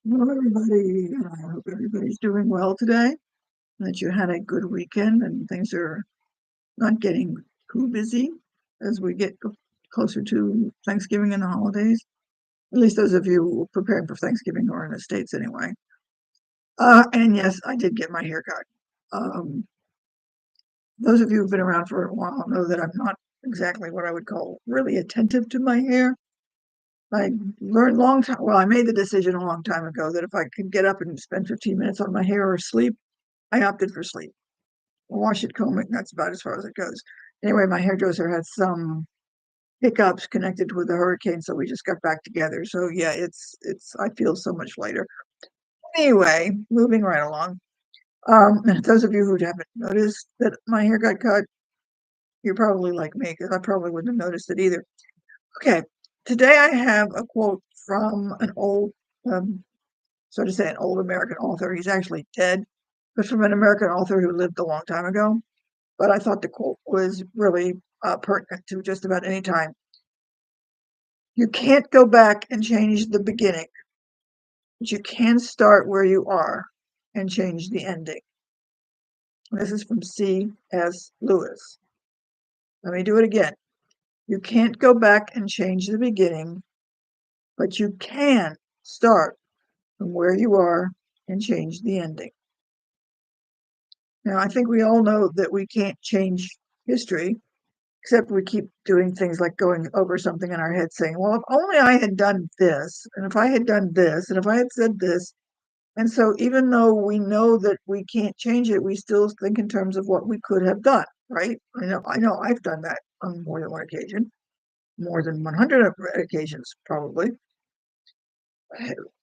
Hello, everybody. I hope everybody's doing well today, that you had a good weekend and things are not getting too busy as we get closer to Thanksgiving and the holidays. At least those of you preparing for Thanksgiving or in the States anyway. And yes, I did get my hair cut. Um, those of you who've been around for a while know that I'm not exactly what I would call really attentive to my hair. I learned long time, well, I made the decision a long time ago that if I could get up and spend 15 minutes on my hair or sleep, I opted for sleep. Wash it, comb it, and that's about as far as it goes. Anyway, my hairdresser had some hiccups connected with the hurricane, so we just got back together. So yeah, it's I feel so much later. Anyway, moving right along. And those of you who haven't noticed that my hair got cut, you're probably like me, because I probably wouldn't have noticed it either. Okay, today I have a quote from an old, um, so to say, an old American author. He's actually dead, but from an American author who lived a long time ago. But I thought the quote was really pertinent to just about any time. You can't go back and change the beginning, but you can start where you are and change the ending. This is from C.S. Lewis. Let me do it again. You can't go back and change the beginning, but you can start from where you are and change the ending. Now, I think we all know that we can't change history, except we keep doing things like going over something in our head saying, well, if only I had done this, and if I had done this, and if I had said this. And so even though we know that we can't change it, we still think in terms of what we could have done, right? I know I've done that on more than one occasion, more than 100 occasions, probably.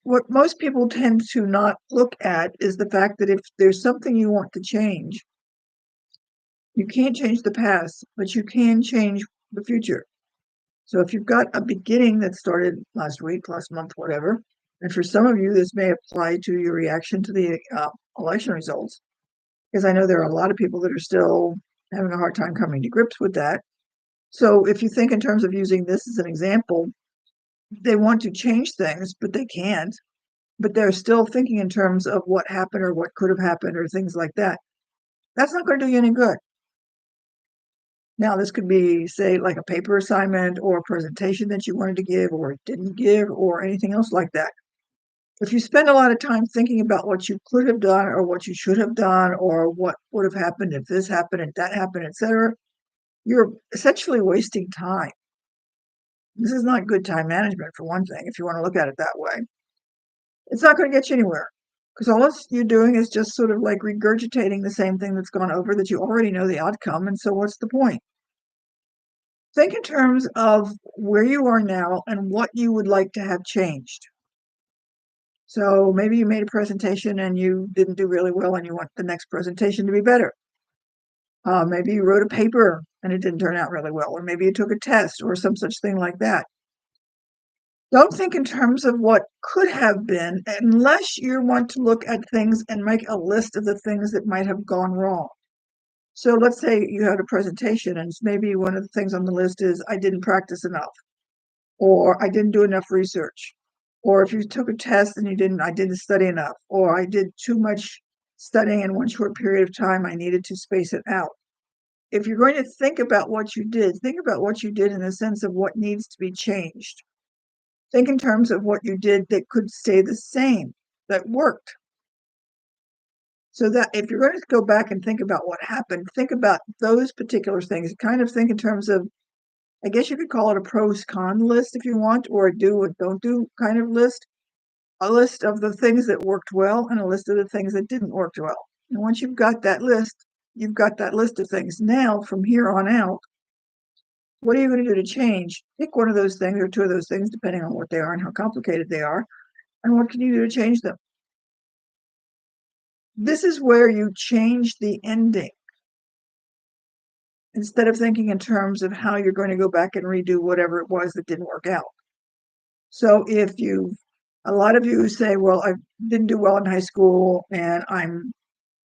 What most people tend to not look at is the fact that if there's something you want to change, you can't change the past, but you can change the future. So if you've got a beginning that started last week, last month, whatever, and for some of you, this may apply to your reaction to the election results, because I know there are a lot of people that are still having a hard time coming to grips with that. So if you think in terms of using this as an example, they want to change things, but they can't. But they're still thinking in terms of what happened or what could have happened or things like that. That's not going to do you any good. Now, this could be, say, like a paper assignment or a presentation that you wanted to give or didn't give or anything else like that. If you spend a lot of time thinking about what you could have done or what you should have done or what would have happened if this happened and that happened, etc., you're essentially wasting time. This is not good time management, for one thing, if you want to look at it that way. It's not going to get you anywhere because all you're doing is just sort of like regurgitating the same thing that's gone over that you already know the outcome. And so what's the point? Think in terms of where you are now and what you would like to have changed. So maybe you made a presentation and you didn't do really well and you want the next presentation to be better. Maybe you wrote a paper and it didn't turn out really well, or maybe you took a test or some such thing like that. Don't think in terms of what could have been unless you want to look at things and make a list of the things that might have gone wrong. So let's say you had a presentation and maybe one of the things on the list is I didn't practice enough, or I didn't do enough research, or if you took a test and I didn't study enough, or I did too much studying in one short period of time, I needed to space it out. If you're going to think about what you did, think about what you did in the sense of what needs to be changed. Think in terms of what you did that could stay the same, that worked. So that if you're going to go back and think about what happened, think about those particular things. Kind of think in terms of, I guess you could call it a pros con list if you want, or a do and don't do kind of list. A list of the things that worked well and a list of the things that didn't work well. And once you've got that list, you've got that list of things. Now, from here on out, what are you going to do to change? Pick one of those things or two of those things, depending on what they are and how complicated they are. And what can you do to change them? This is where you change the ending. Instead of thinking in terms of how you're going to go back and redo whatever it was that didn't work out. So if a lot of you say, well, I didn't do well in high school and I'm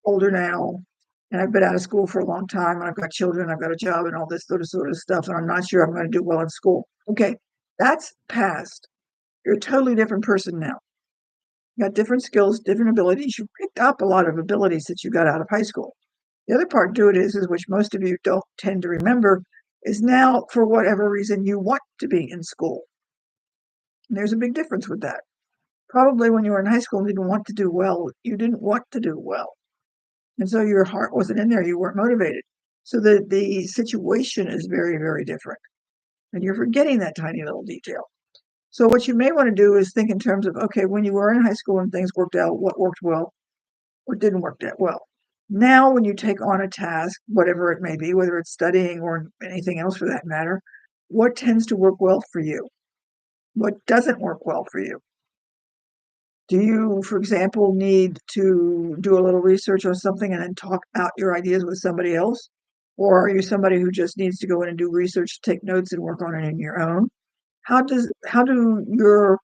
older now and I've been out of school for a long time and I've got children, I've got a job and all this sort of stuff, and I'm not sure I'm going to do well in school. Okay, that's past. You're a totally different person now. You got different skills, different abilities. You picked up a lot of abilities that you got out of high school. The other part to it is which most of you don't tend to remember, is now for whatever reason you want to be in school. And there's a big difference with that. Probably when you were in high school and didn't want to do well, you didn't want to do well. And so your heart wasn't in there, you weren't motivated. So the situation is very, very different. And you're forgetting that tiny little detail. So what you may want to do is think in terms of, okay, when you were in high school and things worked out, what worked well, what didn't work that well. Now, when you take on a task, whatever it may be, whether it's studying or anything else for that matter, what tends to work well for you? What doesn't work well for you? Do you, for example, need to do a little research on something and then talk out your ideas with somebody else? Or are you somebody who just needs to go in and do research, take notes, and work on it in your own? How do your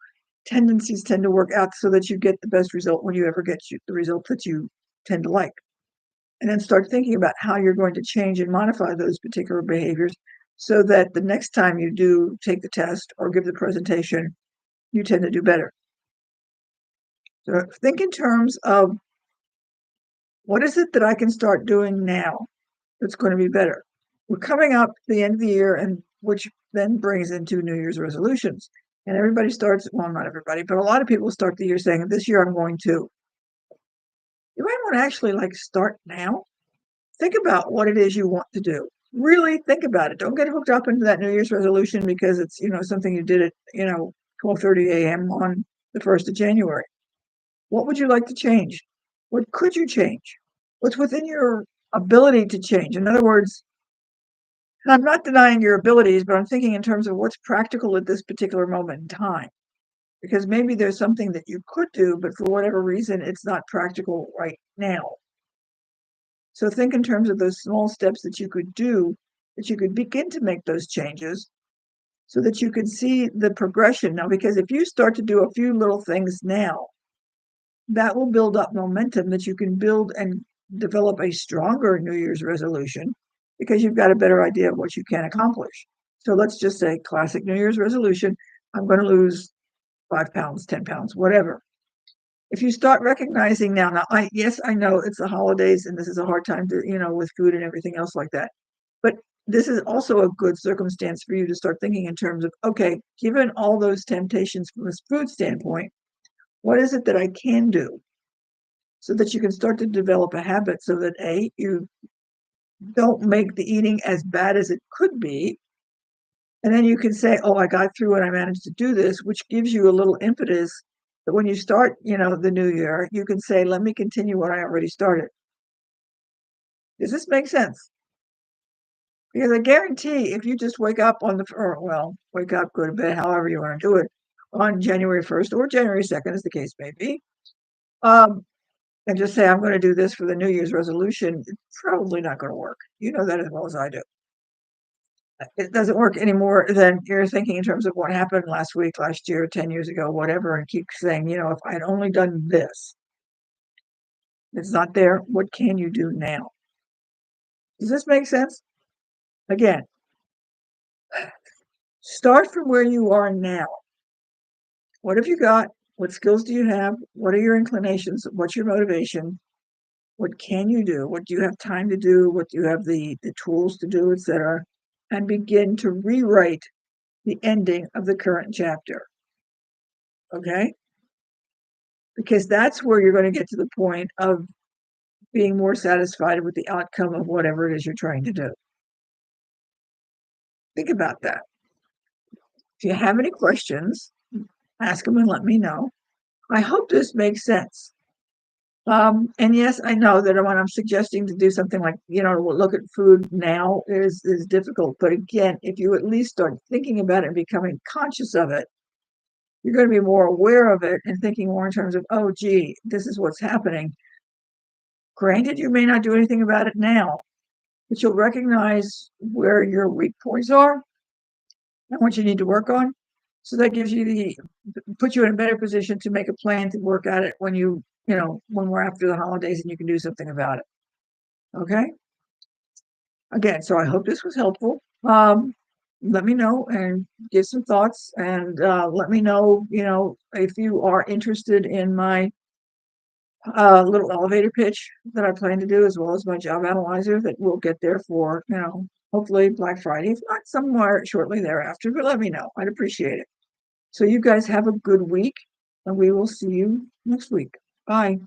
tendencies tend to work out so that you get the best result when you ever get the result that you tend to like? And then start thinking about how you're going to change and modify those particular behaviors so that the next time you do take the test or give the presentation, you tend to do better. So think in terms of what is it that I can start doing now that's going to be better? We're coming up to the end of the year, and which then brings into New Year's resolutions. And everybody starts, well, not everybody, but a lot of people start the year saying, this year I'm going to. You might want to actually start now. Think about what it is you want to do. Really think about it. Don't get hooked up into that New Year's resolution because it's, something you did at, 12:30 a.m. on the 1st of January. What would you like to change? What could you change? What's within your ability to change? In other words, and I'm not denying your abilities, but I'm thinking in terms of what's practical at this particular moment in time. Because maybe there's something that you could do, but for whatever reason, it's not practical right now. So think in terms of those small steps that you could do, that you could begin to make those changes so that you can see the progression. Now, because if you start to do a few little things now, that will build up momentum that you can build and develop a stronger New Year's resolution because you've got a better idea of what you can accomplish. So let's just say classic New Year's resolution, I'm going to lose 5 pounds, 10 pounds, whatever. If you start recognizing now, yes, I know it's the holidays and this is a hard time to, with food and everything else like that. But this is also a good circumstance for you to start thinking in terms of, okay, given all those temptations from a food standpoint, what is it that I can do so that you can start to develop a habit so that you don't make the eating as bad as it could be. And then you can say, oh, I got through and I managed to do this, which gives you a little impetus that when you start, the new year, you can say, let me continue what I already started. Does this make sense? Because I guarantee if you just wake up wake up, go to bed, however you want to do it, on January 1st or January 2nd, as the case may be, and just say, I'm going to do this for the New Year's resolution, it's probably not going to work. You know that as well as I do. It doesn't work any more than you're thinking in terms of what happened last week, last year, 10 years ago, whatever, and keep saying, if I had only done this, it's not there. What can you do now? Does this make sense? Again, start from where you are now. What have you got? What skills do you have? What are your inclinations? What's your motivation? What can you do? What do you have time to do? What do you have the tools to do, etc.? And begin to rewrite the ending of the current chapter. Okay? Because that's where you're going to get to the point of being more satisfied with the outcome of whatever it is you're trying to do. Think about that. If you have any questions, ask them and let me know. I hope this makes sense. And yes, I know that when I'm suggesting to do something like, look at food now is difficult. But again, if you at least start thinking about it and becoming conscious of it, you're going to be more aware of it and thinking more in terms of, oh, gee, this is what's happening. Granted, you may not do anything about it now, but you'll recognize where your weak points are and what you need to work on. So that gives you puts you in a better position to make a plan to work at it when when we're after the holidays and you can do something about it. Okay. Again, so I hope this was helpful. let me know and give some thoughts, and let me know, if you are interested in my little elevator pitch that I plan to do, as well as my job analyzer that will get there for, hopefully Black Friday, if not somewhere shortly thereafter, but let me know. I'd appreciate it. So you guys have a good week, and we will see you next week. Bye.